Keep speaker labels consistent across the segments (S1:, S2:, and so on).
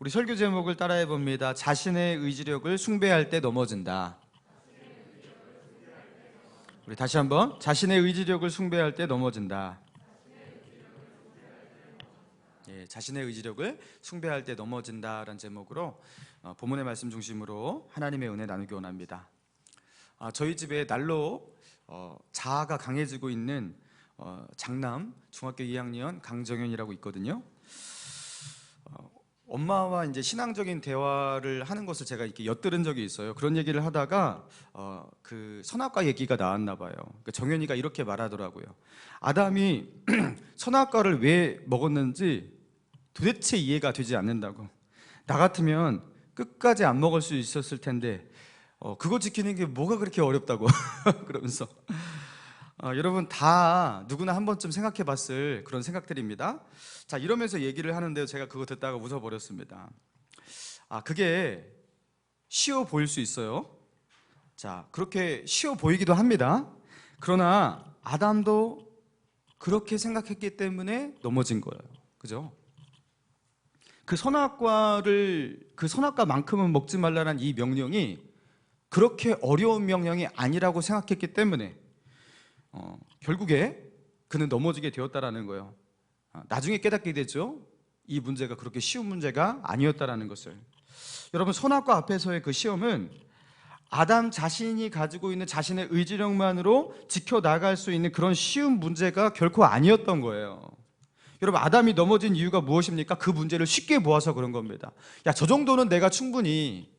S1: 우리 설교 제목을 따라해 봅니다. 자신의 의지력을 숭배할 때 넘어진다. 우리 다시 한번, 자신의 의지력을 숭배할 때 넘어진다. 예, 자신의 의지력을 숭배할 때 넘어진다라는 제목으로 본문의 말씀 중심으로 하나님의 은혜 나누기 원합니다. 저희 집에 날로 자아가 강해지고 있는 장남 중학교 2학년 강정현이라고 있거든요. 엄마와 이제 신앙적인 대화를 하는 것을 제가 이렇게 엿들은 적이 있어요. 그런 얘기를 하다가 그 선악과 얘기가 나왔나 봐요. 그러니까 정현이가 이렇게 말하더라고요. 아담이 선악과를 왜 먹었는지 도대체 이해가 되지 않는다고. 나 같으면 끝까지 안 먹을 수 있었을 텐데 그거 지키는 게 뭐가 그렇게 어렵다고 그러면서 여러분 다 누구나 한 번쯤 생각해 봤을 그런 생각들입니다. 자, 이러면서 얘기를 하는데요, 제가 그거 듣다가 웃어버렸습니다. 그게 쉬워 보일 수 있어요. 자, 그렇게 쉬워 보이기도 합니다. 그러나 아담도 그렇게 생각했기 때문에 넘어진 거예요. 그죠? 그 선악과만큼은 먹지 말라는 이 명령이 그렇게 어려운 명령이 아니라고 생각했기 때문에 결국에 그는 넘어지게 되었다라는 거예요. 나중에 깨닫게 되죠. 이 문제가 그렇게 쉬운 문제가 아니었다라는 것을. 여러분, 선악과 앞에서의 그 시험은 아담 자신이 가지고 있는 자신의 의지력만으로 지켜나갈 수 있는 그런 쉬운 문제가 결코 아니었던 거예요. 여러분, 아담이 넘어진 이유가 무엇입니까? 그 문제를 쉽게 모아서 그런 겁니다. 야, 저 정도는 내가 충분히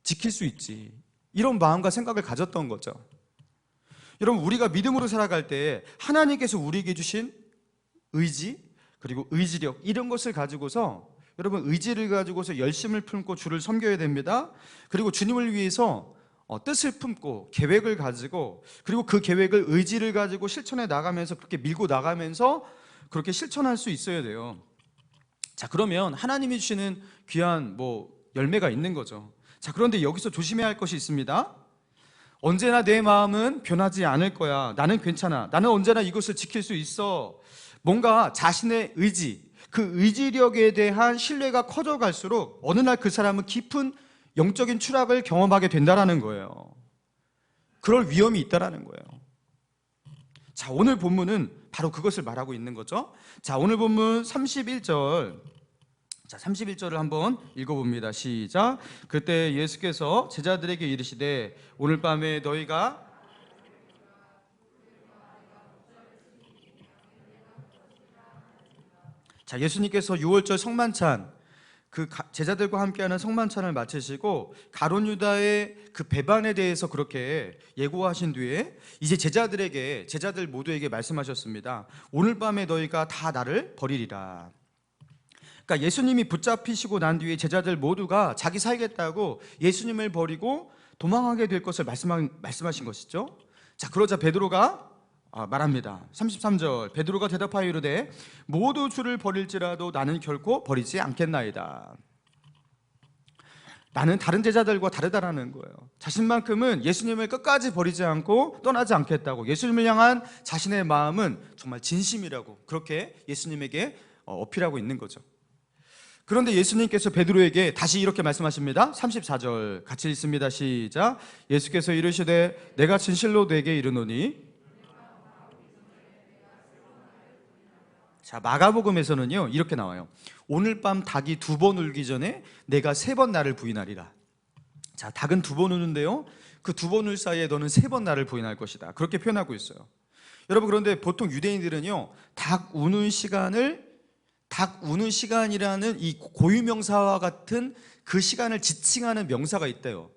S1: 지킬 수 있지, 이런 마음과 생각을 가졌던 거죠. 여러분, 우리가 믿음으로 살아갈 때 하나님께서 우리에게 주신 의지, 그리고 의지력, 이런 것을 가지고서, 여러분, 의지를 가지고서 열심을 품고 주를 섬겨야 됩니다. 그리고 주님을 위해서 뜻을 품고 계획을 가지고, 그리고 그 계획을 의지를 가지고 실천해 나가면서, 그렇게 밀고 나가면서 그렇게 실천할 수 있어야 돼요. 자, 그러면 하나님이 주시는 귀한 열매가 있는 거죠. 자, 그런데 여기서 조심해야 할 것이 있습니다. 언제나 내 마음은 변하지 않을 거야. 나는 괜찮아. 나는 언제나 이것을 지킬 수 있어. 뭔가 자신의 의지, 그 의지력에 대한 신뢰가 커져갈수록 어느 날 그 사람은 깊은 영적인 추락을 경험하게 된다라는 거예요. 그럴 위험이 있다라는 거예요. 자, 오늘 본문은 바로 그것을 말하고 있는 거죠. 자, 오늘 본문 31절. 자, 31절을 한번 읽어봅니다. 시작. 그때 예수께서 제자들에게 이르시되 오늘 밤에 너희가 자, 예수님께서 6월절 성만찬, 그 제자들과 함께하는 성만찬을 마치시고 가룟 유다의 그 배반에 대해서 그렇게 예고하신 뒤에 이제 제자들 모두에게 말씀하셨습니다. 오늘 밤에 너희가 다 나를 버리리라. 그러니까 예수님이 붙잡히시고 난 뒤에 제자들 모두가 자기 살겠다고 예수님을 버리고 도망하게 될 것을 말씀하신 것이죠. 자, 그러자 베드로가 말합니다. 33절. 베드로가 대답하여 이르되 모두 주를 버릴지라도 나는 결코 버리지 않겠나이다. 나는 다른 제자들과 다르다라는 거예요. 자신만큼은 예수님을 끝까지 버리지 않고 떠나지 않겠다고, 예수님을 향한 자신의 마음은 정말 진심이라고 그렇게 예수님에게 어필하고 있는 거죠. 그런데 예수님께서 베드로에게 다시 이렇게 말씀하십니다. 34절 같이 읽습니다. 시작. 예수께서 이르시되 내가 진실로 네게 이르노니. 자, 마가복음에서는요 이렇게 나와요. 오늘 밤 닭이 2번 울기 전에 내가 3번 나를 부인하리라. 자, 닭은 2번 우는데요, 그 2번 울 사이에 너는 3번 나를 부인할 것이다, 그렇게 표현하고 있어요. 여러분, 그런데 보통 유대인들은요 닭 우는 시간이라는 이 고유명사와 같은 그 시간을 지칭하는 명사가 있대요.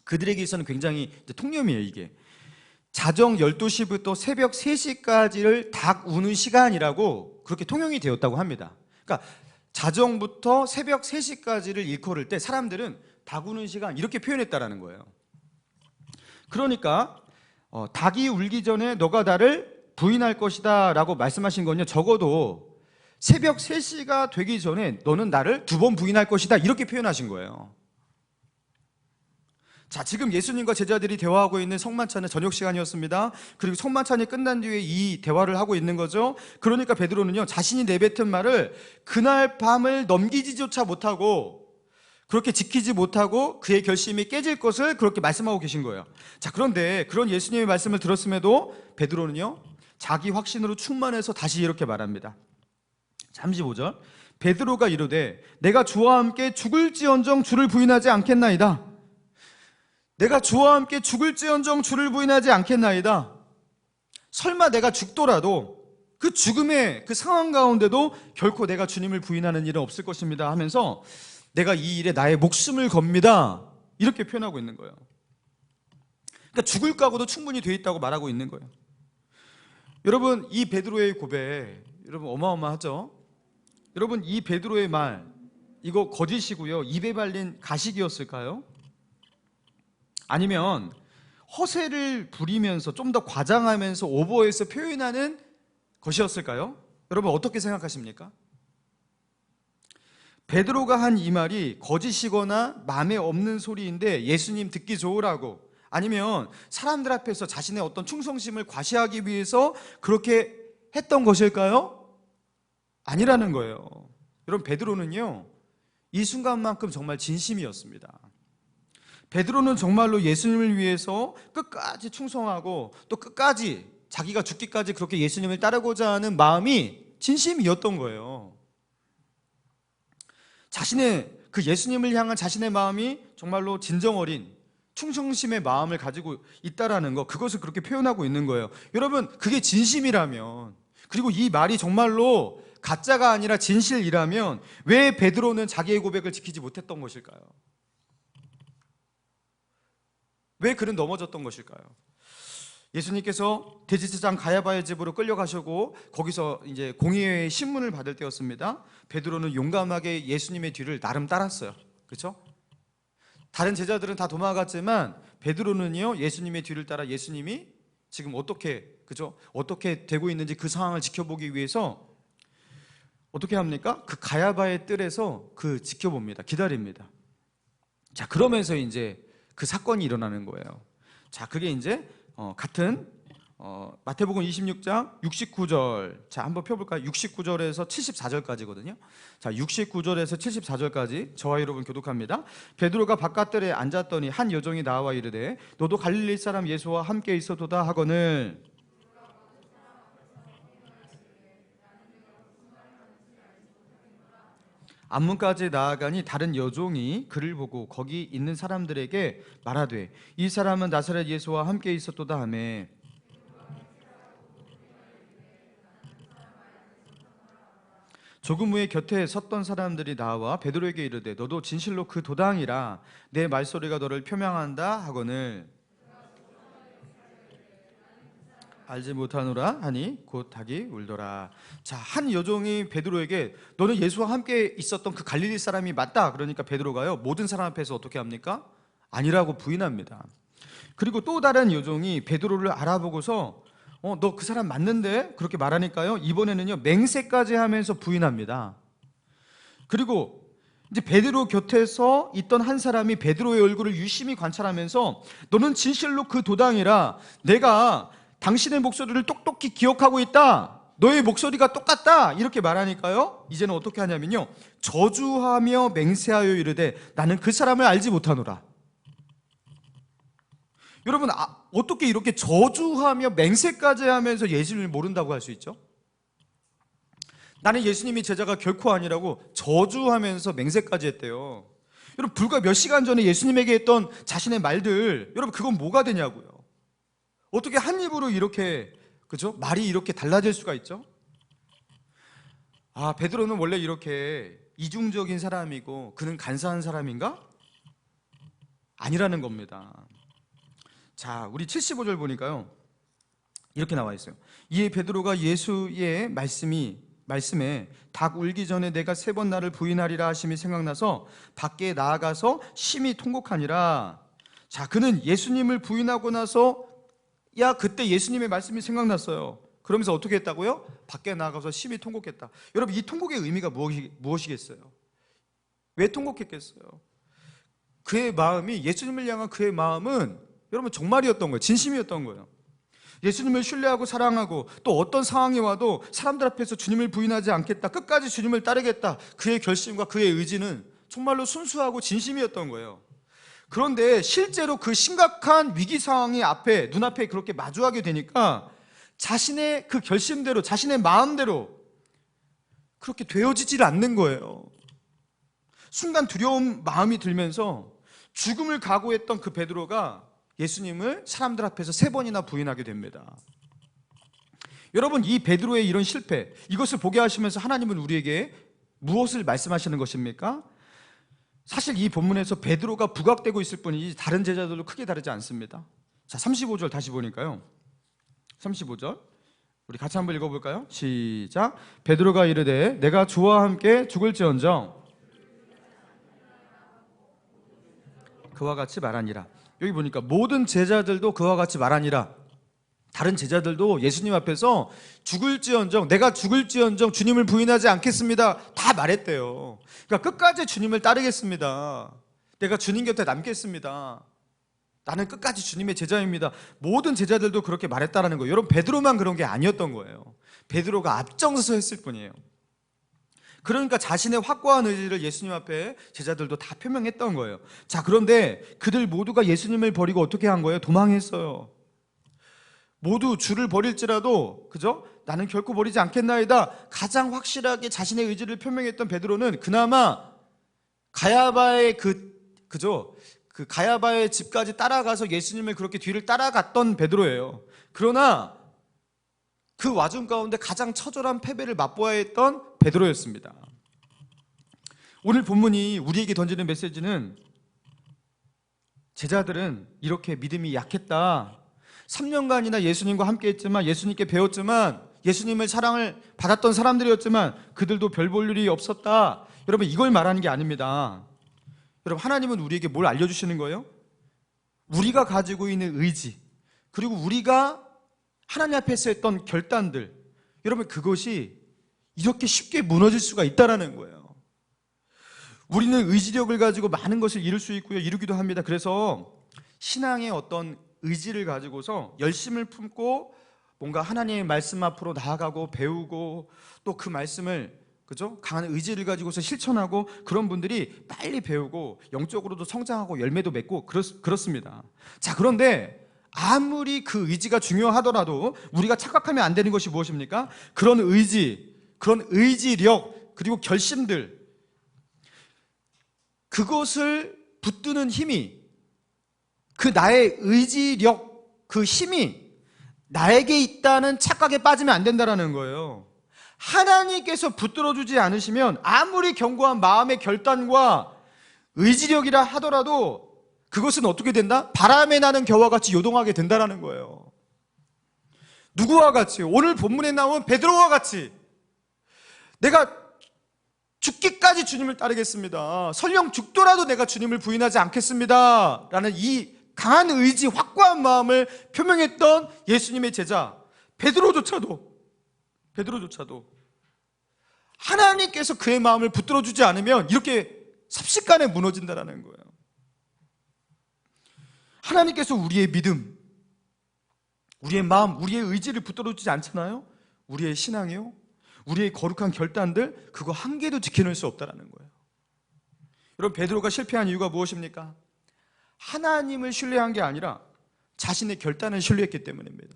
S1: 그들에게 있어서는 굉장히 통념이에요. 이게 자정 12시부터 새벽 3시까지를 닭 우는 시간이라고 그렇게 통용이 되었다고 합니다. 그러니까 자정부터 새벽 3시까지를 일컬을 때 사람들은 닭 우는 시간 이렇게 표현했다라는 거예요. 그러니까 닭이 울기 전에 너가 나를 부인할 것이다 라고 말씀하신 건요, 적어도 새벽 3시가 되기 전에 너는 나를 2번 부인할 것이다, 이렇게 표현하신 거예요. 자, 지금 예수님과 제자들이 대화하고 있는 성만찬은 저녁 시간이었습니다. 그리고 성만찬이 끝난 뒤에 이 대화를 하고 있는 거죠. 그러니까 베드로는요, 자신이 내뱉은 말을 그날 밤을 넘기지조차 못하고, 그렇게 지키지 못하고 그의 결심이 깨질 것을 그렇게 말씀하고 계신 거예요. 자, 그런데 그런 예수님의 말씀을 들었음에도 베드로는요, 자기 확신으로 충만해서 다시 이렇게 말합니다. 35절, 베드로가 이르되 내가 주와 함께 죽을지언정 주를 부인하지 않겠나이다. 내가 주와 함께 죽을지언정 주를 부인하지 않겠나이다. 설마 내가 죽더라도 그 죽음의 그 상황 가운데도 결코 내가 주님을 부인하는 일은 없을 것입니다 하면서 내가 이 일에 나의 목숨을 겁니다, 이렇게 표현하고 있는 거예요. 그러니까 죽을 각오도 충분히 돼 있다고 말하고 있는 거예요. 여러분, 이 베드로의 고백, 여러분 어마어마하죠? 여러분, 이 베드로의 말, 이거 거짓이고요, 입에 발린 가식이었을까요? 아니면 허세를 부리면서 좀 더 과장하면서 오버해서 표현하는 것이었을까요? 여러분 어떻게 생각하십니까? 베드로가 한 이 말이 거짓이거나 마음에 없는 소리인데 예수님 듣기 좋으라고, 아니면 사람들 앞에서 자신의 어떤 충성심을 과시하기 위해서 그렇게 했던 것일까요? 아니라는 거예요. 여러분, 베드로는요, 이 순간만큼 정말 진심이었습니다. 베드로는 정말로 예수님을 위해서 끝까지 충성하고 또 끝까지 자기가 죽기까지 그렇게 예수님을 따르고자 하는 마음이 진심이었던 거예요. 자신의 그 예수님을 향한 자신의 마음이 정말로 진정 어린 충성심의 마음을 가지고 있다라는 거, 그것을 그렇게 표현하고 있는 거예요. 여러분, 그게 진심이라면, 그리고 이 말이 정말로 가짜가 아니라 진실이라면 왜 베드로는 자기의 고백을 지키지 못했던 것일까요? 왜 그는 넘어졌던 것일까요? 예수님께서 대제사장 가야바의 집으로 끌려가시고 거기서 이제 공의회의 신문을 받을 때였습니다. 베드로는 용감하게 예수님의 뒤를 나름 따랐어요. 그렇죠? 다른 제자들은 다 도망갔지만 베드로는요, 예수님의 뒤를 따라 예수님이 지금 어떻게 되고 있는지 그 상황을 지켜보기 위해서 어떻게 합니까? 그 가야바의 뜰에서 그 지켜봅니다. 기다립니다. 자, 그러면서 이제 그 사건이 일어나는 거예요. 자, 그게 이제 같은 마태복음 26장 69절, 자 한번 펴볼까요? 69절에서 74절까지거든요. 자, 69절에서 74절까지 저와 여러분 교독합니다. 베드로가 바깥들에 앉았더니 한 여종이 나와 이르되 너도 갈릴리 사람 예수와 함께 있어도다 하거늘, 앞문까지 나아가니 다른 여종이 그를 보고 거기 있는 사람들에게 말하되 이 사람은 나사렛 예수와 함께 있었도다 하매, 조금 후에 곁에 섰던 사람들이 나와 베드로에게 이르되 너도 진실로 그 도당이라 내 말소리가 너를 표명한다 하거늘 알지 못하노라 하니 곧 닭이 울더라. 자, 한 여종이 베드로에게 너는 예수와 함께 있었던 그 갈릴리 사람이 맞다. 그러니까 베드로가요, 모든 사람 앞에서 어떻게 합니까? 아니라고 부인합니다. 그리고 또 다른 여종이 베드로를 알아보고서 너 그 사람 맞는데? 그렇게 말하니까요, 이번에는요 맹세까지 하면서 부인합니다. 그리고 이제 베드로 곁에서 있던 한 사람이 베드로의 얼굴을 유심히 관찰하면서 너는 진실로 그 도당이라 내가 당신의 목소리를 똑똑히 기억하고 있다, 너의 목소리가 똑같다, 이렇게 말하니까요, 이제는 어떻게 하냐면요, 저주하며 맹세하여 이르되 나는 그 사람을 알지 못하노라. 여러분, 어떻게 이렇게 저주하며 맹세까지 하면서 예수님을 모른다고 할 수 있죠? 나는 예수님이 제자가 결코 아니라고 저주하면서 맹세까지 했대요. 여러분, 불과 몇 시간 전에 예수님에게 했던 자신의 말들, 여러분 그건 뭐가 되냐고요. 어떻게 한 입으로 이렇게, 그죠? 말이 이렇게 달라질 수가 있죠? 베드로는 원래 이렇게 이중적인 사람이고 그는 간사한 사람인가? 아니라는 겁니다. 자, 우리 75절 보니까요, 이렇게 나와 있어요. 이에 베드로가 예수의 말씀에 닭 울기 전에 내가 3번 나를 부인하리라 하심이 생각나서 밖에 나아가서 심히 통곡하니라. 자, 그는 예수님을 부인하고 나서 그때 예수님의 말씀이 생각났어요. 그러면서 어떻게 했다고요? 밖에 나가서 심히 통곡했다. 여러분, 이 통곡의 의미가 무엇이겠어요? 왜 통곡했겠어요? 그의 마음이, 예수님을 향한 그의 마음은 여러분 정말이었던 거예요. 진심이었던 거예요. 예수님을 신뢰하고 사랑하고 또 어떤 상황이 와도 사람들 앞에서 주님을 부인하지 않겠다, 끝까지 주님을 따르겠다, 그의 결심과 그의 의지는 정말로 순수하고 진심이었던 거예요. 그런데 실제로 그 심각한 위기 상황이 눈앞에 그렇게 마주하게 되니까 자신의 그 결심대로, 자신의 마음대로 그렇게 되어지질 않는 거예요. 순간 두려운 마음이 들면서 죽음을 각오했던 그 베드로가 예수님을 사람들 앞에서 3번이나 부인하게 됩니다. 여러분, 이 베드로의 이런 실패, 이것을 보게 하시면서 하나님은 우리에게 무엇을 말씀하시는 것입니까? 사실 이 본문에서 베드로가 부각되고 있을 뿐이지 다른 제자들도 크게 다르지 않습니다. 자, 35절 다시 보니까요, 35절 우리 같이 한번 읽어볼까요? 시작. 베드로가 이르되 내가 주와 함께 죽을지언정 그와 같이 말하니라. 여기 보니까 모든 제자들도 그와 같이 말하니라. 다른 제자들도 예수님 앞에서 죽을지언정, 내가 죽을지언정 주님을 부인하지 않겠습니다, 다 말했대요. 그러니까 끝까지 주님을 따르겠습니다, 내가 주님 곁에 남겠습니다, 나는 끝까지 주님의 제자입니다. 모든 제자들도 그렇게 말했다라는 거예요. 여러분, 베드로만 그런 게 아니었던 거예요. 베드로가 앞장서서 했을 뿐이에요. 그러니까 자신의 확고한 의지를 예수님 앞에 제자들도 다 표명했던 거예요. 자, 그런데 그들 모두가 예수님을 버리고 어떻게 한 거예요? 도망했어요. 모두 주를 버릴지라도, 그죠? 나는 결코 버리지 않겠나이다, 가장 확실하게 자신의 의지를 표명했던 베드로는 그나마 가야바의 그 가야바의 집까지 따라가서 예수님을 그렇게 뒤를 따라갔던 베드로예요. 그러나 그 와중 가운데 가장 처절한 패배를 맛보아야 했던 베드로였습니다. 오늘 본문이 우리에게 던지는 메시지는, 제자들은 이렇게 믿음이 약했다, 3년간이나 예수님과 함께 했지만, 예수님께 배웠지만, 예수님의 사랑을 받았던 사람들이었지만 그들도 별 볼 일이 없었다. 여러분, 이걸 말하는 게 아닙니다. 여러분, 하나님은 우리에게 뭘 알려주시는 거예요? 우리가 가지고 있는 의지, 그리고 우리가 하나님 앞에서 했던 결단들, 여러분, 그것이 이렇게 쉽게 무너질 수가 있다는 거예요. 우리는 의지력을 가지고 많은 것을 이룰 수 있고요, 이루기도 합니다. 그래서 신앙의 어떤 의지를 가지고서 열심을 품고 뭔가 하나님의 말씀 앞으로 나아가고 배우고, 또 그 말씀을, 그죠? 강한 의지를 가지고서 실천하고, 그런 분들이 빨리 배우고 영적으로도 성장하고 열매도 맺고 그렇습니다. 자, 그런데 아무리 그 의지가 중요하더라도 우리가 착각하면 안 되는 것이 무엇입니까? 그런 의지, 그런 의지력, 그리고 결심들, 그것을 붙드는 힘이, 그 나의 의지력, 그 힘이 나에게 있다는 착각에 빠지면 안 된다는 거예요. 하나님께서 붙들어주지 않으시면 아무리 견고한 마음의 결단과 의지력이라 하더라도 그것은 어떻게 된다? 바람에 나는 겨와 같이 요동하게 된다는 거예요. 누구와 같이? 오늘 본문에 나온 베드로와 같이, 내가 죽기까지 주님을 따르겠습니다, 설령 죽더라도 내가 주님을 부인하지 않겠습니다 라는 이 강한 의지, 확고한 마음을 표명했던 예수님의 제자 베드로조차도 하나님께서 그의 마음을 붙들어주지 않으면 이렇게 삽시간에 무너진다는 거예요. 하나님께서 우리의 믿음, 우리의 마음, 우리의 의지를 붙들어주지 않잖아요. 우리의 신앙이요, 우리의 거룩한 결단들, 그거 한 개도 지켜낼 수 없다는 거예요. 여러분, 베드로가 실패한 이유가 무엇입니까? 하나님을 신뢰한 게 아니라 자신의 결단을 신뢰했기 때문입니다.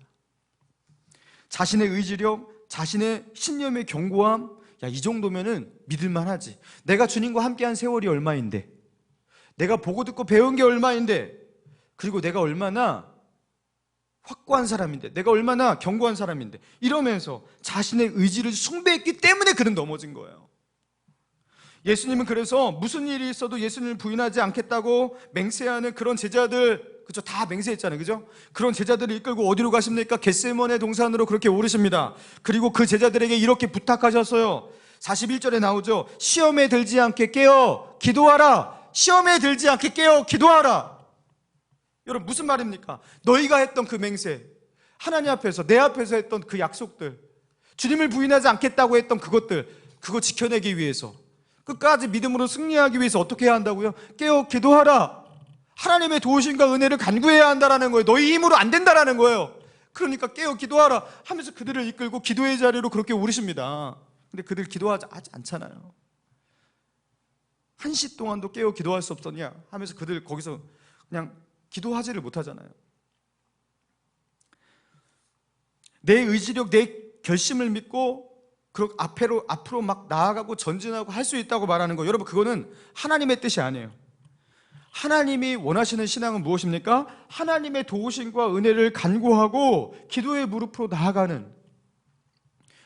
S1: 자신의 의지력, 자신의 신념의 견고함, 야, 이 정도면은 믿을만 하지, 내가 주님과 함께한 세월이 얼마인데, 내가 보고 듣고 배운 게 얼마인데, 그리고 내가 얼마나 확고한 사람인데, 내가 얼마나 견고한 사람인데, 이러면서 자신의 의지를 숭배했기 때문에 그는 넘어진 거예요. 예수님은 그래서 무슨 일이 있어도 예수님을 부인하지 않겠다고 맹세하는 그런 제자들, 그죠? 다 맹세했잖아요, 그죠? 그런 제자들을 이끌고 어디로 가십니까? 겟세마네 동산으로 그렇게 오르십니다. 그리고 그 제자들에게 이렇게 부탁하셨어요. 41절에 나오죠. 시험에 들지 않게 깨어 기도하라. 시험에 들지 않게 깨어 기도하라. 여러분, 무슨 말입니까? 너희가 했던 그 맹세, 하나님 앞에서, 내 앞에서 했던 그 약속들, 주님을 부인하지 않겠다고 했던 그것들, 그거 지켜내기 위해서, 끝까지 믿음으로 승리하기 위해서 어떻게 해야 한다고요? 깨어 기도하라. 하나님의 도우심과 은혜를 간구해야 한다라는 거예요. 너희 힘으로 안 된다라는 거예요. 그러니까 깨어 기도하라 하면서 그들을 이끌고 기도의 자리로 그렇게 오르십니다. 근데 그들 기도하지 않잖아요. 1시 동안도 깨어 기도할 수 없었냐 하면서 그들 거기서 그냥 기도하지를 못하잖아요. 내 의지력, 내 결심을 믿고 앞으로 막 나아가고 전진하고 할 수 있다고 말하는 거, 여러분 그거는 하나님의 뜻이 아니에요. 하나님이 원하시는 신앙은 무엇입니까? 하나님의 도우심과 은혜를 간구하고 기도의 무릎으로 나아가는,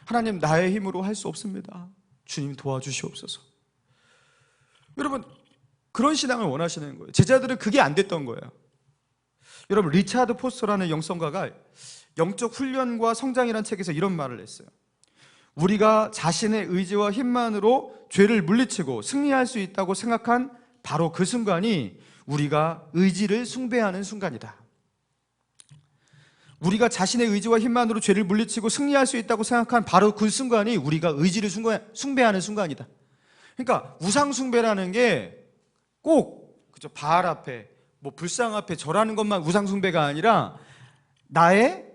S1: 하나님 나의 힘으로 할 수 없습니다, 주님 도와주시옵소서. 여러분 그런 신앙을 원하시는 거예요. 제자들은 그게 안 됐던 거예요. 여러분 리차드 포스터라는 영성가가 영적 훈련과 성장이라는 책에서 이런 말을 했어요. 우리가 자신의 의지와 힘만으로 죄를 물리치고 승리할 수 있다고 생각한 바로 그 순간이 우리가 의지를 숭배하는 순간이다. 우리가 자신의 의지와 힘만으로 죄를 물리치고 승리할 수 있다고 생각한 바로 그 순간이 우리가 의지를 숭배하는 순간이다. 그러니까 우상 숭배라는 게 꼭 그죠, 바알 앞에 뭐 불상 앞에 절하는 것만 우상 숭배가 아니라 나의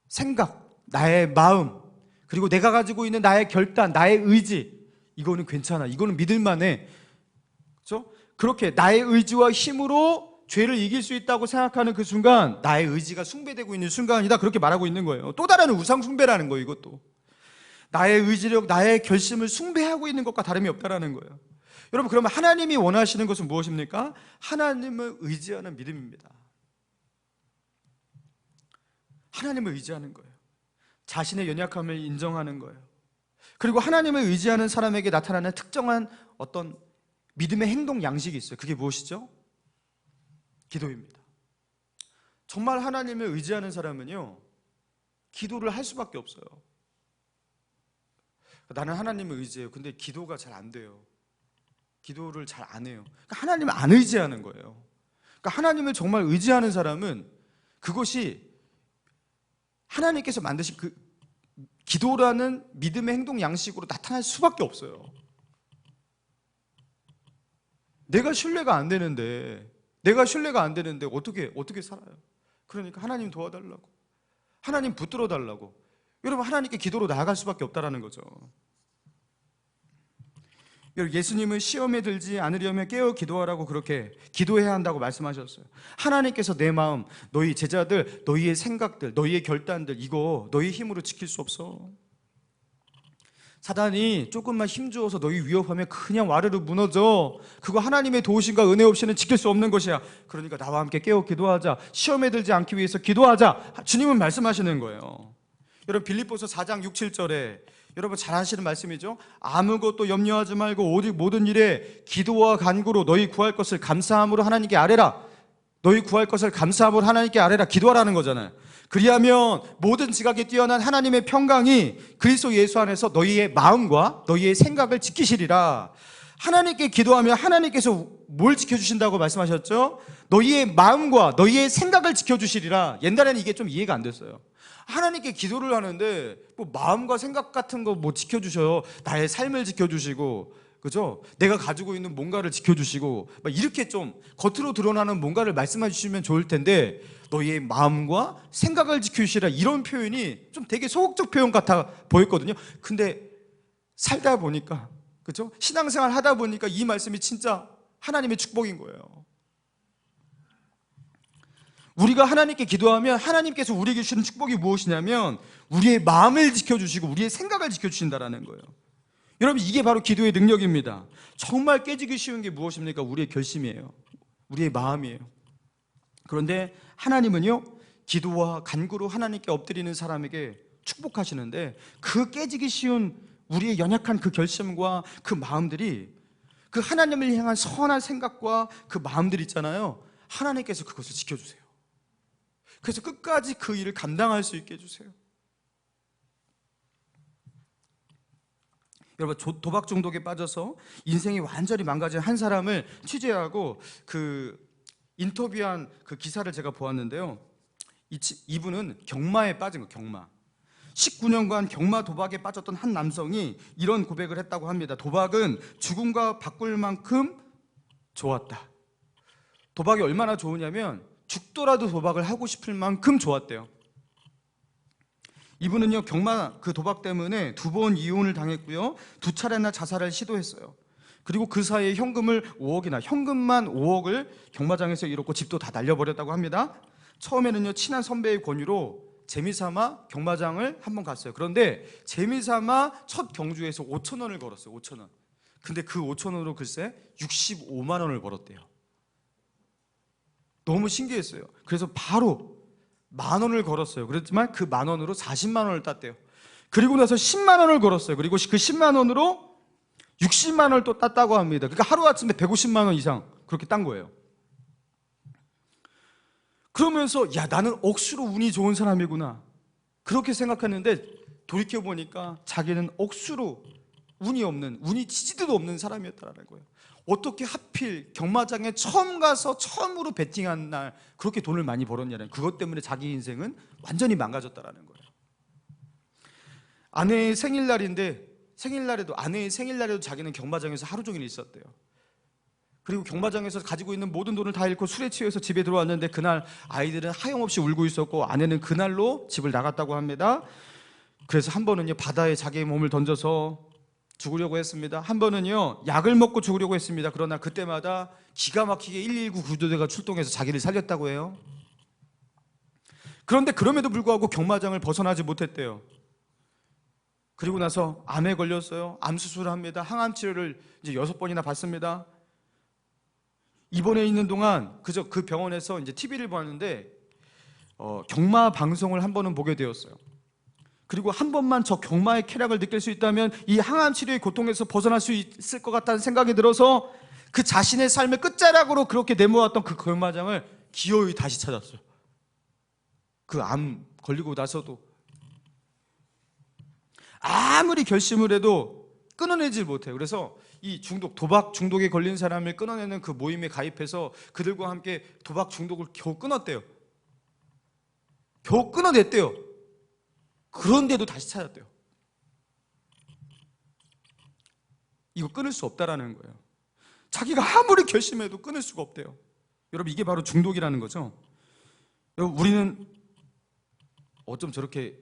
S1: 생각, 나의 마음, 그리고 내가 가지고 있는 나의 결단, 나의 의지, 이거는 괜찮아, 이거는 믿을만해, 그렇죠? 그렇게 나의 의지와 힘으로 죄를 이길 수 있다고 생각하는 그 순간 나의 의지가 숭배되고 있는 순간이다, 그렇게 말하고 있는 거예요. 또 다른 우상 숭배라는 거예요. 이것도 나의 의지력, 나의 결심을 숭배하고 있는 것과 다름이 없다라는 거예요. 여러분 그러면 하나님이 원하시는 것은 무엇입니까? 하나님을 의지하는 믿음입니다. 하나님을 의지하는 거예요. 자신의 연약함을 인정하는 거예요. 그리고 하나님을 의지하는 사람에게 나타나는 특정한 어떤 믿음의 행동 양식이 있어요. 그게 무엇이죠? 기도입니다. 정말 하나님을 의지하는 사람은요, 기도를 할 수밖에 없어요. 나는 하나님을 의지해요. 근데 기도가 잘 안 돼요. 기도를 잘 안 해요. 그러니까 하나님을 안 의지하는 거예요. 그러니까 하나님을 정말 의지하는 사람은 그것이 하나님께서 만드신 그 기도라는 믿음의 행동 양식으로 나타날 수밖에 없어요. 내가 신뢰가 안 되는데 어떻게 살아요? 그러니까 하나님 도와달라고, 하나님 붙들어 달라고, 여러분 하나님께 기도로 나아갈 수밖에 없다라는 거죠. 여러분 예수님은 시험에 들지 않으려면 깨어 기도하라고 그렇게 기도해야 한다고 말씀하셨어요. 하나님께서 내 마음, 너희 제자들, 너희의 생각들, 너희의 결단들, 이거 너희 힘으로 지킬 수 없어. 사단이 조금만 힘주어서 너희 위협하면 그냥 와르르 무너져. 그거 하나님의 도우심과 은혜 없이는 지킬 수 없는 것이야. 그러니까 나와 함께 깨어 기도하자, 시험에 들지 않기 위해서 기도하자, 주님은 말씀하시는 거예요. 여러분 빌립보서 4장 6, 7절에 여러분 잘 아시는 말씀이죠. 아무것도 염려하지 말고 오직 모든 일에 기도와 간구로 너희 구할 것을 감사함으로 하나님께 아뢰라. 너희 구할 것을 감사함으로 하나님께 아뢰라, 기도하라는 거잖아요. 그리하면 모든 지각에 뛰어난 하나님의 평강이 그리스도 예수 안에서 너희의 마음과 너희의 생각을 지키시리라. 하나님께 기도하면 하나님께서 뭘 지켜주신다고 말씀하셨죠? 너희의 마음과 너희의 생각을 지켜주시리라. 옛날에는 이게 좀 이해가 안 됐어요. 하나님께 기도를 하는데 뭐 마음과 생각 같은 거 뭐 지켜주셔요? 나의 삶을 지켜주시고, 그죠? 내가 가지고 있는 뭔가를 지켜주시고, 막 이렇게 좀 겉으로 드러나는 뭔가를 말씀해 주시면 좋을 텐데, 너희의 마음과 생각을 지켜주시라, 이런 표현이 좀 되게 소극적 표현 같아 보였거든요. 근데 살다 보니까, 그죠? 신앙생활 하다 보니까 이 말씀이 진짜 하나님의 축복인 거예요. 우리가 하나님께 기도하면 하나님께서 우리에게 주시는 축복이 무엇이냐면 우리의 마음을 지켜주시고 우리의 생각을 지켜주신다는 거예요. 여러분 이게 바로 기도의 능력입니다. 정말 깨지기 쉬운 게 무엇입니까? 우리의 결심이에요. 우리의 마음이에요. 그런데 하나님은요, 기도와 간구로 하나님께 엎드리는 사람에게 축복하시는데, 그 깨지기 쉬운 우리의 연약한 그 결심과 그 마음들이, 그 하나님을 향한 선한 생각과 그 마음들 있잖아요, 하나님께서 그것을 지켜주세요. 그래서 끝까지 그 일을 감당할 수 있게 해주세요. 여러분 도박 중독에 빠져서 인생이 완전히 망가진 한 사람을 취재하고 그 인터뷰한 그 기사를 제가 보았는데요, 이분은 경마에 빠진 거예요. 경마. 19년간 경마 도박에 빠졌던 한 남성이 이런 고백을 했다고 합니다. 도박은 죽음과 바꿀 만큼 좋았다. 도박이 얼마나 좋으냐면 죽더라도 도박을 하고 싶을 만큼 좋았대요. 이분은요, 그 도박 때문에 2번 이혼을 당했고요, 2차례나 자살을 시도했어요. 그리고 그 사이에 현금만 5억을 경마장에서 잃었고 집도 다 날려버렸다고 합니다. 처음에는요, 친한 선배의 권유로 재미삼아 경마장을 한번 갔어요. 그런데 재미삼아 첫 경주에서 5천 원을 걸었어요. 5천 원. 근데 그 5천 원으로 글쎄 65만 원을 벌었대요. 너무 신기했어요. 그래서 바로 10,000원을 걸었어요. 그렇지만 그 10,000원으로 40만 원을 땄대요. 그리고 나서 10만 원을 걸었어요. 그리고 그 10만 원으로 60만 원을 또 땄다고 합니다. 그러니까 하루아침에 150만 원 이상 그렇게 딴 거예요. 그러면서 야, 나는 억수로 운이 좋은 사람이구나 그렇게 생각했는데 돌이켜보니까 자기는 억수로 운이 치지도 없는 사람이었다는 거예요. 어떻게 하필 경마장에 처음 가서 처음으로 베팅한 날 그렇게 돈을 많이 벌었냐는, 그것 때문에 자기 인생은 완전히 망가졌다는 거예요. 아내의 생일날에도 자기는 경마장에서 하루 종일 있었대요. 그리고 경마장에서 가지고 있는 모든 돈을 다 잃고 술에 취해서 집에 들어왔는데 그날 아이들은 하염없이 울고 있었고 아내는 그날로 집을 나갔다고 합니다. 그래서 한 번은요, 바다에 자기의 몸을 던져서 죽으려고 했습니다. 한 번은요, 약을 먹고 죽으려고 했습니다. 그러나 그때마다 기가 막히게 119 구조대가 출동해서 자기를 살렸다고 해요. 그런데 그럼에도 불구하고 경마장을 벗어나지 못했대요. 그리고 나서 암에 걸렸어요. 암 수술을 합니다. 항암 치료를 이제 6번이나 받습니다. 입원해 있는 동안 그저 그 병원에서 이제 TV를 봤는데 경마 방송을 한 번은 보게 되었어요. 그리고 한 번만 저 경마의 쾌락을 느낄 수 있다면 이 항암 치료의 고통에서 벗어날 수 있을 것 같다는 생각이 들어서 그 자신의 삶의 끝자락으로 그렇게 내모았던 그 경마장을 기어이 다시 찾았어요. 그 암 걸리고 나서도 아무리 결심을 해도 끊어내질 못해요. 그래서 이 도박 중독에 걸린 사람을 끊어내는 그 모임에 가입해서 그들과 함께 도박 중독을 겨우 끊었대요. 겨우 끊어냈대요. 그런데도 다시 찾았대요. 이거 끊을 수 없다라는 거예요. 자기가 아무리 결심해도 끊을 수가 없대요. 여러분, 이게 바로 중독이라는 거죠. 여러분, 우리는 어쩜 저렇게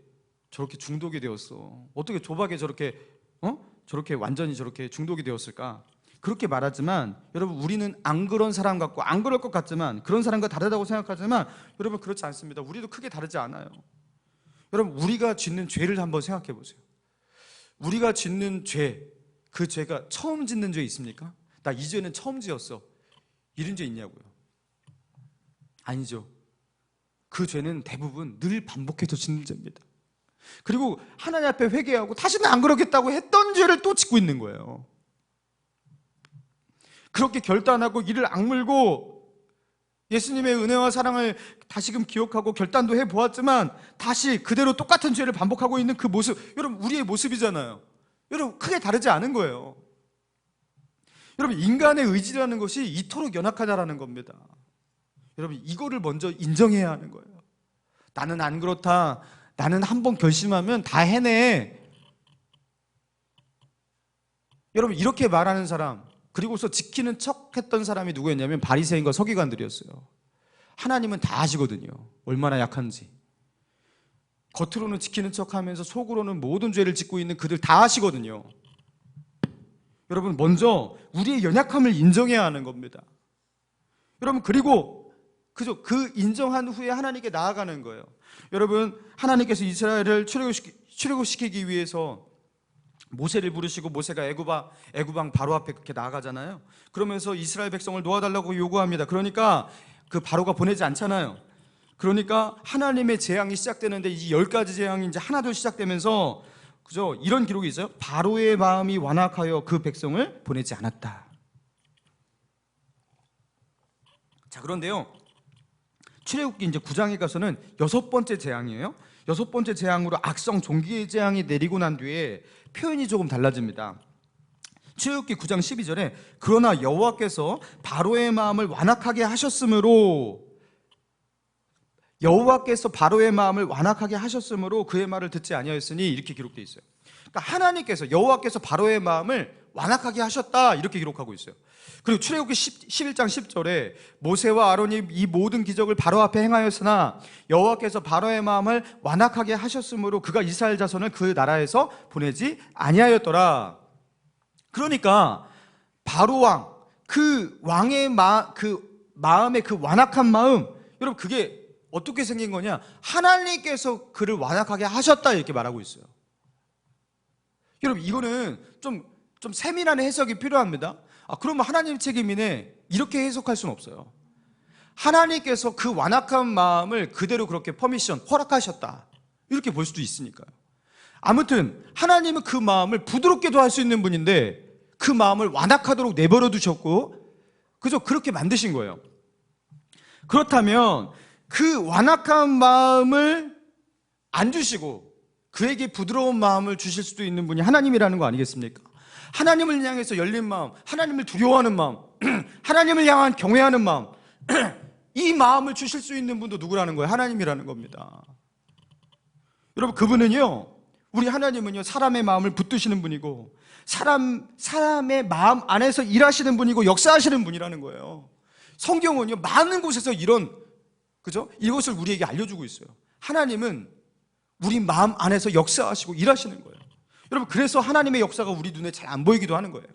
S1: 중독이 되었어? 어떻게 도박에 저렇게 완전히 저렇게 중독이 되었을까? 그렇게 말하지만 여러분, 우리는 안 그런 사람 같고 안 그럴 것 같지만, 그런 사람과 다르다고 생각하지만 여러분, 그렇지 않습니다. 우리도 크게 다르지 않아요. 여러분, 우리가 짓는 죄를 한번 생각해 보세요. 우리가 짓는 죄, 그 죄가 처음 짓는 죄 있습니까? 나 이 죄는 처음 지었어, 이런 죄 있냐고요? 아니죠. 그 죄는 대부분 늘 반복해서 짓는 죄입니다. 그리고 하나님 앞에 회개하고 다시는 안 그러겠다고 했던 죄를 또 짓고 있는 거예요. 그렇게 결단하고 이를 악물고 예수님의 은혜와 사랑을 다시금 기억하고 결단도 해보았지만 다시 그대로 똑같은 죄를 반복하고 있는 그 모습, 여러분, 우리의 모습이잖아요. 여러분, 크게 다르지 않은 거예요. 여러분, 인간의 의지라는 것이 이토록 연약하다라는 겁니다. 여러분, 이거를 먼저 인정해야 하는 거예요. 나는 안 그렇다, 나는 한번 결심하면 다 해내. 여러분, 이렇게 말하는 사람, 그리고서 지키는 척 했던 사람이 누구였냐면 바리새인과 서기관들이었어요. 하나님은 다 아시거든요, 얼마나 약한지. 겉으로는 지키는 척하면서 속으로는 모든 죄를 짓고 있는 그들 다 아시거든요. 여러분, 먼저 우리의 연약함을 인정해야 하는 겁니다. 여러분, 그리고 그저 그 인정한 후에 하나님께 나아가는 거예요. 여러분, 하나님께서 이스라엘을 출애굽시키기 위해서 모세를 부르시고 모세가 애굽왕 바로 앞에 그렇게 나아가잖아요. 그러면서 이스라엘 백성을 놓아달라고 요구합니다. 그러니까 그 바로가 보내지 않잖아요. 그러니까 하나님의 재앙이 시작되는데 이 10가지 재앙이 이제 하나둘 시작되면서 그죠? 이런 기록이 있어요. 바로의 마음이 완악하여 그 백성을 보내지 않았다. 자, 그런데요, 출애굽기 이제 9장에 가서는 6번째 재앙이에요. 6번째 재앙으로 악성 종기의 재앙이 내리고 난 뒤에 표현이 조금 달라집니다. 출애굽기 9장 12절에 그러나 여호와께서 바로의 마음을 완악하게 하셨으므로, 여호와께서 바로의 마음을 완악하게 하셨으므로 그의 말을 듣지 아니하였으니, 이렇게 기록되어 있어요. 그러니까 하나님께서, 여호와께서 바로의 마음을 완악하게 하셨다 이렇게 기록하고 있어요. 그리고 출애굽기 11장 10절에 모세와 아론이 이 모든 기적을 바로 앞에 행하였으나 여호와께서 바로의 마음을 완악하게 하셨으므로 그가 이스라엘 자손을 그 나라에서 보내지 아니하였더라. 그러니까 바로 왕, 그 왕의 마음의 그 완악한 마음, 여러분 그게 어떻게 생긴 거냐? 하나님께서 그를 완악하게 하셨다 이렇게 말하고 있어요. 여러분 이거는 좀 세밀한 해석이 필요합니다. 그러면 하나님 책임이네 이렇게 해석할 수는 없어요. 하나님께서 그 완악한 마음을 그대로 그렇게 허락하셨다 이렇게 볼 수도 있으니까요. 아무튼 하나님은 그 마음을 부드럽게도 할 수 있는 분인데 그 마음을 완악하도록 내버려 두셨고 그저 그렇게 만드신 거예요. 그렇다면 그 완악한 마음을 안 주시고 그에게 부드러운 마음을 주실 수도 있는 분이 하나님이라는 거 아니겠습니까? 하나님을 향해서 열린 마음, 하나님을 두려워하는 마음, 하나님을 향한 경외하는 마음, 이 마음을 주실 수 있는 분도 누구라는 거예요? 하나님이라는 겁니다. 여러분 그분은요, 우리 하나님은요 사람의 마음을 붙드시는 분이고 사람의 마음 안에서 일하시는 분이고 역사하시는 분이라는 거예요. 성경은요 많은 곳에서 이것을 우리에게 알려주고 있어요. 하나님은 우리 마음 안에서 역사하시고 일하시는 거예요. 여러분 그래서 하나님의 역사가 우리 눈에 잘 안 보이기도 하는 거예요.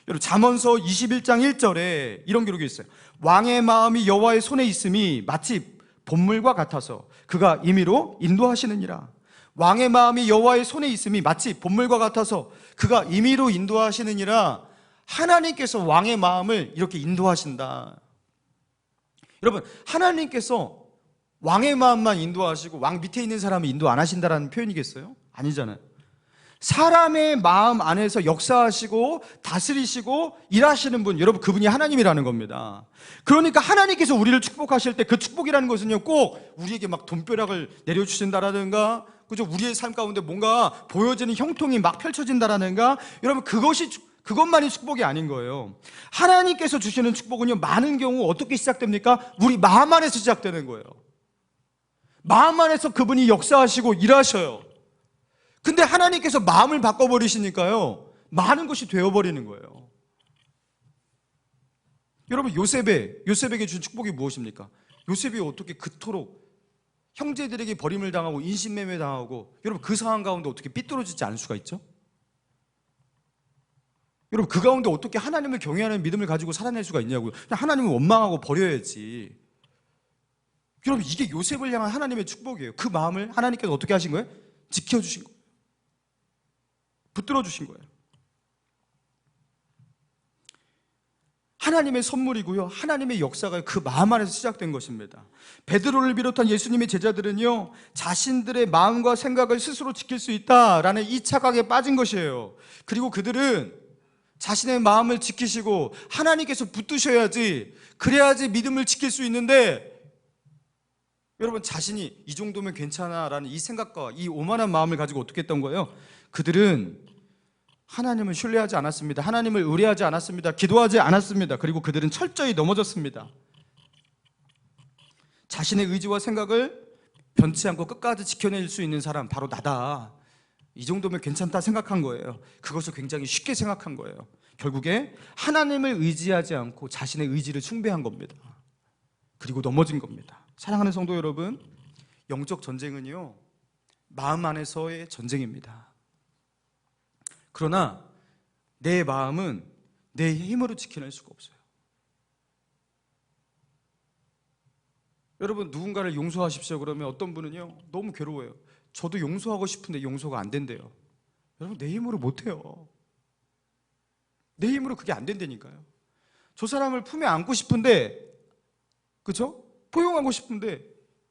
S1: 여러분 잠언서 21장 1절에 이런 기록이 있어요. 왕의 마음이 여호와의 손에 있음이 마치 봇물과 같아서 그가 임의로 인도하시느니라. 왕의 마음이 여호와의 손에 있음이 마치 봇물과 같아서 그가 임의로 인도하시느니라. 하나님께서 왕의 마음을 이렇게 인도하신다. 여러분 하나님께서 왕의 마음만 인도하시고 왕 밑에 있는 사람을 인도 안 하신다라는 표현이겠어요? 아니잖아요. 사람의 마음 안에서 역사하시고 다스리시고 일하시는 분, 여러분 그분이 하나님이라는 겁니다. 그러니까 하나님께서 우리를 축복하실 때 그 축복이라는 것은요 꼭 우리에게 막 돈벼락을 내려주신다라든가 그죠? 우리의 삶 가운데 뭔가 보여지는 형통이 막 펼쳐진다라든가 여러분 그것만이 축복이 아닌 거예요. 하나님께서 주시는 축복은요 많은 경우 어떻게 시작됩니까? 우리 마음 안에서 시작되는 거예요. 마음 안에서 그분이 역사하시고 일하셔요. 근데 하나님께서 마음을 바꿔버리시니까요 많은 것이 되어버리는 거예요. 여러분 요셉에게 준 축복이 무엇입니까? 요셉이 어떻게 그토록 형제들에게 버림을 당하고 인신매매 당하고 여러분 그 상황 가운데 어떻게 삐뚤어지지 않을 수가 있죠? 여러분 그 가운데 어떻게 하나님을 경외하는 믿음을 가지고 살아낼 수가 있냐고요. 그냥 하나님을 원망하고 버려야지. 여러분 이게 요셉을 향한 하나님의 축복이에요. 그 마음을 하나님께서 어떻게 하신 거예요? 지켜주신 거예요. 붙들어 주신 거예요. 하나님의 선물이고요 하나님의 역사가 그 마음 안에서 시작된 것입니다. 베드로를 비롯한 예수님의 제자들은요 자신들의 마음과 생각을 스스로 지킬 수 있다라는 이 착각에 빠진 것이에요. 그리고 그들은 자신의 마음을 지키시고 하나님께서 붙드셔야지 그래야지 믿음을 지킬 수 있는데 여러분 자신이 이 정도면 괜찮아라는 이 생각과 이 오만한 마음을 가지고 어떻게 했던 거예요? 그들은 하나님을 신뢰하지 않았습니다. 하나님을 의뢰하지 않았습니다. 기도하지 않았습니다. 그리고 그들은 철저히 넘어졌습니다. 자신의 의지와 생각을 변치 않고 끝까지 지켜낼 수 있는 사람 바로 나다. 이 정도면 괜찮다 생각한 거예요. 그것을 굉장히 쉽게 생각한 거예요. 결국에 하나님을 의지하지 않고 자신의 의지를 숭배한 겁니다. 그리고 넘어진 겁니다. 사랑하는 성도 여러분, 영적 전쟁은요 마음 안에서의 전쟁입니다. 그러나 내 마음은 내 힘으로 지켜낼 수가 없어요. 여러분 누군가를 용서하십시오 그러면 어떤 분은요 너무 괴로워요. 저도 용서하고 싶은데 용서가 안 된대요. 여러분 내 힘으로 못해요. 내 힘으로 그게 안 된다니까요. 저 사람을 품에 안고 싶은데 그죠? 포용하고 싶은데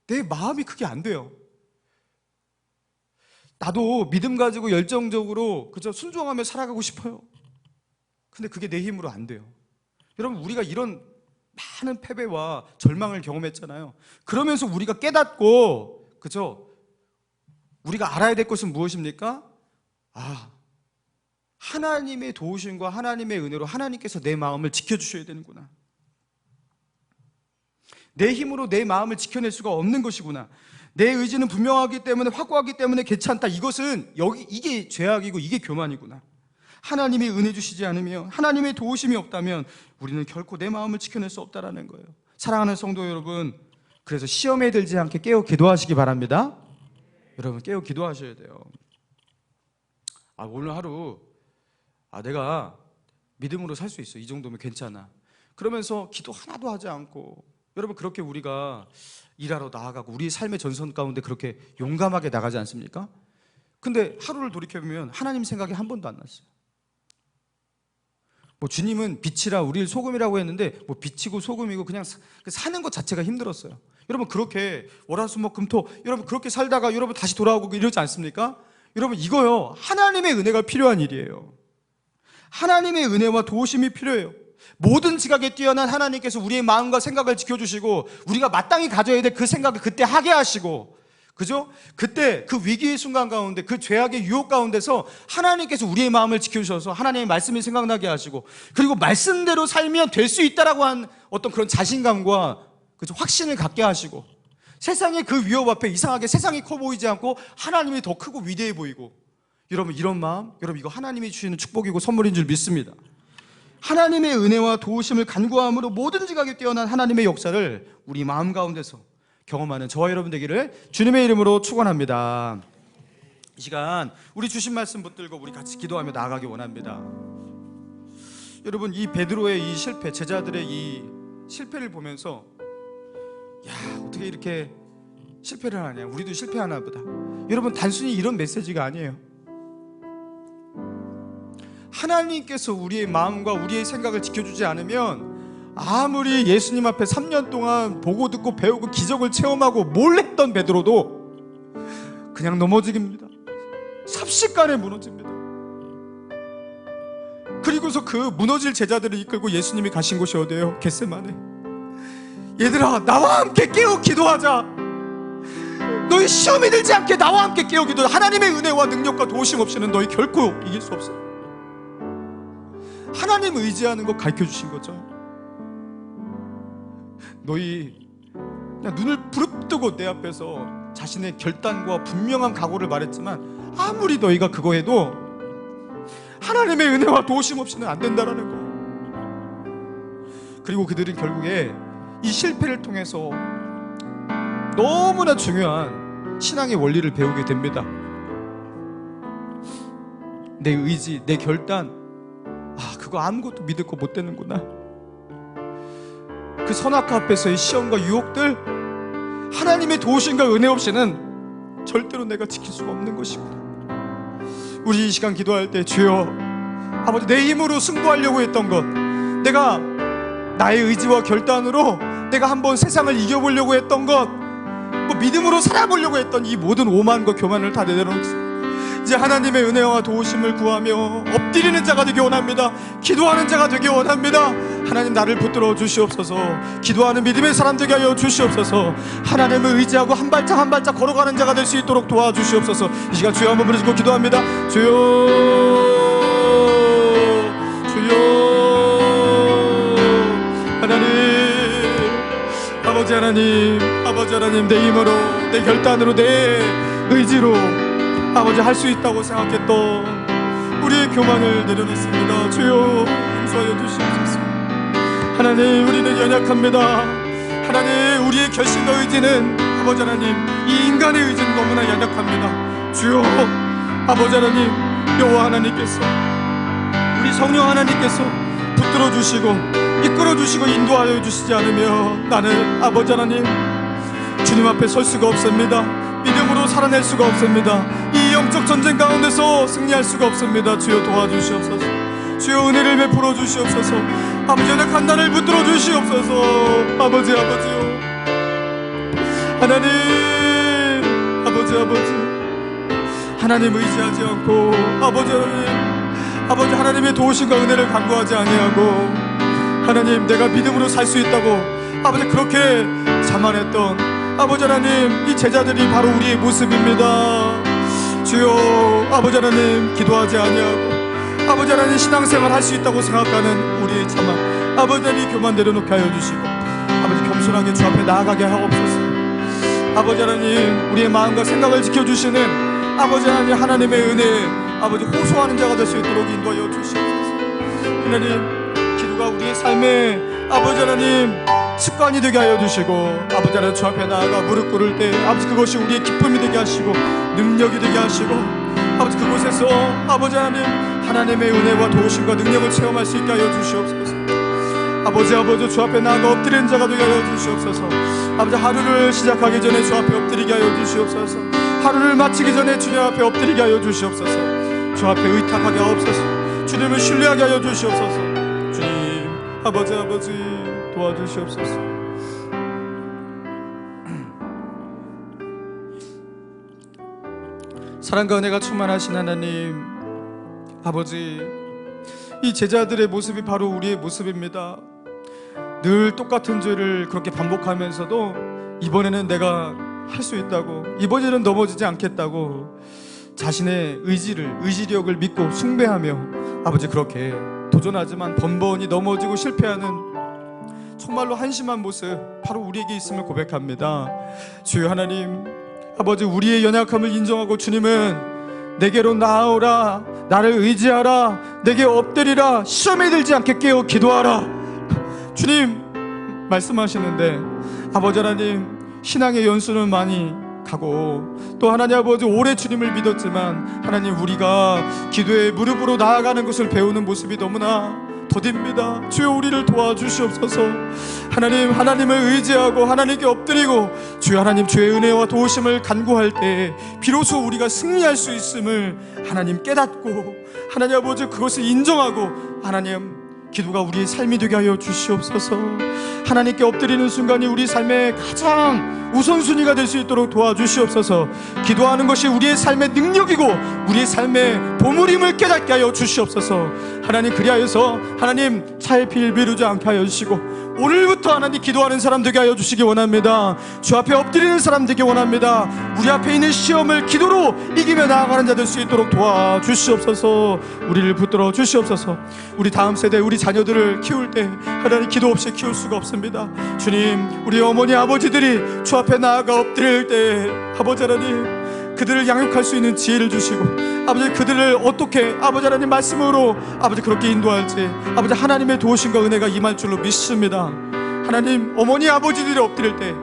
S1: 내 마음이 그게 안 돼요. 나도 믿음 가지고 열정적으로 그저 순종하며 살아가고 싶어요. 근데 그게 내 힘으로 안 돼요. 여러분 우리가 이런 많은 패배와 절망을 경험했잖아요. 그러면서 우리가 깨닫고 그죠? 우리가 알아야 될 것은 무엇입니까? 하나님의 도우심과 하나님의 은혜로 하나님께서 내 마음을 지켜주셔야 되는구나. 내 힘으로 내 마음을 지켜낼 수가 없는 것이구나. 내 의지는 분명하기 때문에 확고하기 때문에 괜찮다. 이게 죄악이고 이게 교만이구나. 하나님이 은혜 주시지 않으면, 하나님의 도우심이 없다면 우리는 결코 내 마음을 지켜낼 수 없다는 거예요. 사랑하는 성도 여러분, 그래서 시험에 들지 않게 깨어 기도하시기 바랍니다. 여러분 깨어 기도하셔야 돼요. 오늘 하루 내가 믿음으로 살 수 있어, 이 정도면 괜찮아, 그러면서 기도 하나도 하지 않고, 여러분 그렇게 우리가 일하러 나아가고 우리 삶의 전선 가운데 그렇게 용감하게 나가지 않습니까? 근데 하루를 돌이켜보면 하나님 생각이 한 번도 안 났어요. 주님은 빛이라 우리를 소금이라고 했는데 빛이고 소금이고 그냥 사는 것 자체가 힘들었어요. 여러분 그렇게 월화수목금토 여러분 그렇게 살다가 여러분 다시 돌아오고 이러지 않습니까? 여러분 이거요, 하나님의 은혜가 필요한 일이에요. 하나님의 은혜와 도우심이 필요해요. 모든 지각에 뛰어난 하나님께서 우리의 마음과 생각을 지켜주시고 우리가 마땅히 가져야 될 그 생각을 그때 하게 하시고, 그죠? 그때 그 위기의 순간 가운데, 그 죄악의 유혹 가운데서 하나님께서 우리의 마음을 지켜주셔서 하나님의 말씀이 생각나게 하시고, 그리고 말씀대로 살면 될 수 있다라고 한 어떤 그런 자신감과 그죠? 확신을 갖게 하시고, 세상의 그 위협 앞에 이상하게 세상이 커 보이지 않고 하나님이 더 크고 위대해 보이고, 여러분 이런 마음, 여러분 이거 하나님이 주시는 축복이고 선물인 줄 믿습니다. 하나님의 은혜와 도우심을 간구함으로 모든 지각에 뛰어난 하나님의 역사를 우리 마음 가운데서 경험하는 저와 여러분 되기를 주님의 이름으로 축원합니다. 이 시간 우리 주신 말씀 붙들고 우리 같이 기도하며 나아가기 원합니다. 여러분 이 베드로의 이 실패, 제자들의 이 실패를 보면서 어떻게 이렇게 실패를 하냐, 우리도 실패하나 보다. 여러분 단순히 이런 메시지가 아니에요. 하나님께서 우리의 마음과 우리의 생각을 지켜주지 않으면 아무리 예수님 앞에 3년 동안 보고 듣고 배우고 기적을 체험하고 뭘 했던 베드로도 그냥 넘어지깁니다. 삽시간에 무너집니다. 그리고서 그 무너질 제자들을 이끌고 예수님이 가신 곳이 어디예요? 겟세마네. 얘들아 나와 함께 깨어 기도하자. 너희 시험에 들지 않게 나와 함께 깨어 기도하자. 하나님의 은혜와 능력과 도우심 없이는 너희 결코 이길 수 없어요. 하나님 의지하는 거 가르쳐주신 거죠. 너희 그냥 눈을 부릅뜨고 내 앞에서 자신의 결단과 분명한 각오를 말했지만 아무리 너희가 그거 해도 하나님의 은혜와 도우심 없이는 안 된다라는 거. 그리고 그들은 결국에 이 실패를 통해서 너무나 중요한 신앙의 원리를 배우게 됩니다. 내 의지, 내 결단, 그거 아무것도 믿을 거 못 되는구나. 그 선악과 앞에서의 시험과 유혹들, 하나님의 도우심과 은혜 없이는 절대로 내가 지킬 수가 없는 것이구나. 우리 이 시간 기도할 때 주여 아버지, 내 힘으로 승부하려고 했던 것, 내가 나의 의지와 결단으로 내가 한번 세상을 이겨보려고 했던 것, 믿음으로 살아보려고 했던 이 모든 오만과 교만을 다 내려놓겠습니다. 이제 하나님의 은혜와 도우심을 구하며 엎드리는 자가 되기 원합니다. 기도하는 자가 되기 원합니다. 하나님 나를 붙들어 주시옵소서. 기도하는 믿음의 사람 되게 하여 주시옵소서. 하나님을 의지하고 한 발짝 한 발짝 걸어가는 자가 될 수 있도록 도와주시옵소서. 이 시간 주여 한번 부르시고 기도합니다. 주여, 주여. 아버지 하나님, 아버지 하나님, 내 힘으로, 내 결단으로, 내 의지로 아버지 할 수 있다고 생각했던 우리의 교만을 내려놓습니다. 주여 용서하여 주시옵소서. 하나님, 우리는 연약합니다. 하나님, 우리의 결심과 의지는 아버지 하나님, 이 인간의 의지는 너무나 연약합니다. 주여 아버지 하나님, 여호와 하나님께서, 우리 성령 하나님께서 붙들어 주시고 이끌어 주시고 인도하여 주시지 않으면 나는 아버지 하나님 주님 앞에 설 수가 없습니다. 믿음으로 살아낼 수가 없습니다. 이 영적 전쟁 가운데서 승리할 수가 없습니다. 주여 도와주시옵소서. 주여 은혜를 베풀어 주시옵소서. 아버지 연약한 나를 붙들어 주시옵소서. 아버지요 하나님, 아버지 하나님 의지하지 않고 아버지 하나님의 도우심과 은혜를 간구하지 아니하고 하나님, 내가 믿음으로 살 수 있다고 아버지 그렇게 자만했던 아버지 하나님, 이 제자들이 바로 우리의 모습입니다. 주여 아버지 하나님, 기도하지 아니하고 아버지 하나님 신앙생활 할 수 있다고 생각하는 우리의 자만, 아버지 하나님 교만 내려놓게 하여 주시고 아버지 겸손하게 주 앞에 나아가게 하옵소서. 아버지 하나님, 우리의 마음과 생각을 지켜주시는 아버지 하나님, 하나님의 은혜, 아버지 호소하는 자가 될 수 있도록 인도하여 주시옵소서. 하나님, 기도가 우리의 삶에 아버지 하나님 습관이 되게 하여 주시고, 아버지 하나님 주 앞에 나아가 무릎 꿇을 때 아버지 그것이 우리의 기쁨이 되게 하시고 능력이 되게 하시고, 아버지 그곳에서 아버지 하나님 하나님의 은혜와 도우심과 능력을 체험할 수 있게 하여 주시옵소서. 아버지 주 앞에 나아가 엎드리는 자가 되게 하여 주시옵소서. 아버지 하루를 시작하기 전에 주 앞에 엎드리게 하여 주시옵소서. 하루를 마치기 전에 주님 앞에 엎드리게 하여 주시옵소서. 주 앞에 의탁하게 하옵소서. 주님을 신뢰하게 하여 주시옵소서. 주님 아버지 도와주시옵소서. 사랑과 은혜가 충만하신 하나님 아버지, 이 제자들의 모습이 바로 우리의 모습입니다. 늘 똑같은 죄를 그렇게 반복하면서도 이번에는 내가 할 수 있다고, 이번에는 넘어지지 않겠다고 자신의 의지력을 믿고 숭배하며 아버지 그렇게 도전하지만 번번이 넘어지고 실패하는 정말로 한심한 모습 바로 우리에게 있음을 고백합니다. 주여 하나님 아버지, 우리의 연약함을 인정하고 주님은 내게로 나아오라, 나를 의지하라, 내게 엎드리라, 시험에 들지 않게 깨어 기도하라 주님 말씀하시는데, 아버지 하나님 신앙의 연수는 많이 가고 또 하나님 아버지 오래 주님을 믿었지만 하나님 우리가 기도에 무릎으로 나아가는 것을 배우는 모습이 너무나 더딥니다. 주여 우리를 도와주시옵소서. 하나님, 하나님을 의지하고 하나님께 엎드리고 주여 하나님 주의 은혜와 도우심을 간구할 때 비로소 우리가 승리할 수 있음을 하나님 깨닫고 하나님 아버지 그것을 인정하고 하나님 기도가 우리의 삶이 되게 하여 주시옵소서. 하나님께 엎드리는 순간이 우리 삶의 가장 우선순위가 될 수 있도록 도와주시옵소서. 기도하는 것이 우리의 삶의 능력이고 우리의 삶의 보물임을 깨닫게 하여 주시옵소서. 하나님, 그리하여서 하나님 차일피일 미루지 않게 하여 주시고 오늘부터 하나님 기도하는 사람 되게 하여 주시기 원합니다. 주 앞에 엎드리는 사람 되기 원합니다. 우리 앞에 있는 시험을 기도로 이기며 나아가는 자 될 수 있도록 도와주시옵소서. 우리를 붙들어 주시옵소서. 우리 다음 세대 우리 자녀들을 키울 때 하나님 기도 없이 키울 수가 없습니다. 주님, 우리 어머니 아버지들이 주 앞에 나아가 엎드릴 때 아버지 하나님 그들을 양육할 수 있는 지혜를 주시고 아버지 그들을 어떻게 아버지 하나님 말씀으로 아버지 그렇게 인도할지 아버지 하나님의 도우심과 은혜가 임할 줄로 믿습니다. 하나님, 어머니 아버지들이 엎드릴 때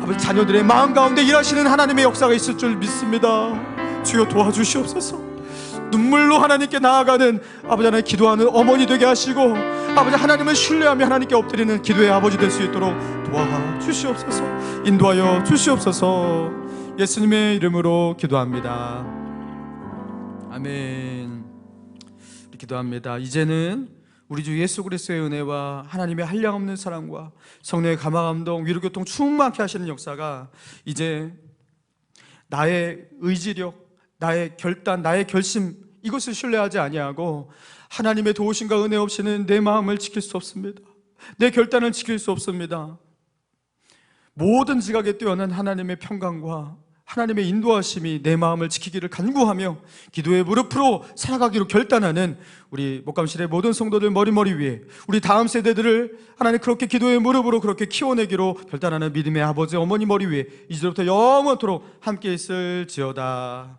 S1: 아버지 자녀들의 마음 가운데 일하시는 하나님의 역사가 있을 줄 믿습니다. 주여 도와주시옵소서. 눈물로 하나님께 나아가는 아버지 하나님 기도하는 어머니 되게 하시고 아버지 하나님을 신뢰하며 하나님께 엎드리는 기도의 아버지 될 수 있도록 도와주시옵소서. 인도하여 주시옵소서. 예수님의 이름으로 기도합니다. 아멘. 기도합니다. 이제는 우리 주 예수 그리스도의 은혜와 하나님의 한량없는 사랑과 성령의 감화감동 위로교통 충만케 하시는 역사가 이제 나의 의지력, 나의 결단, 나의 결심 이것을 신뢰하지 아니하고 하나님의 도우심과 은혜 없이는 내 마음을 지킬 수 없습니다. 내 결단을 지킬 수 없습니다. 모든 지각에 뛰어난 하나님의 평강과 하나님의 인도하심이 내 마음을 지키기를 간구하며 기도의 무릎으로 살아가기로 결단하는 우리 목감실의 모든 성도들 머리 위에 우리 다음 세대들을 하나님 그렇게 기도의 무릎으로 그렇게 키워내기로 결단하는 믿음의 아버지 어머니 머리 위에 이제부터 영원토록 함께 있을지어다.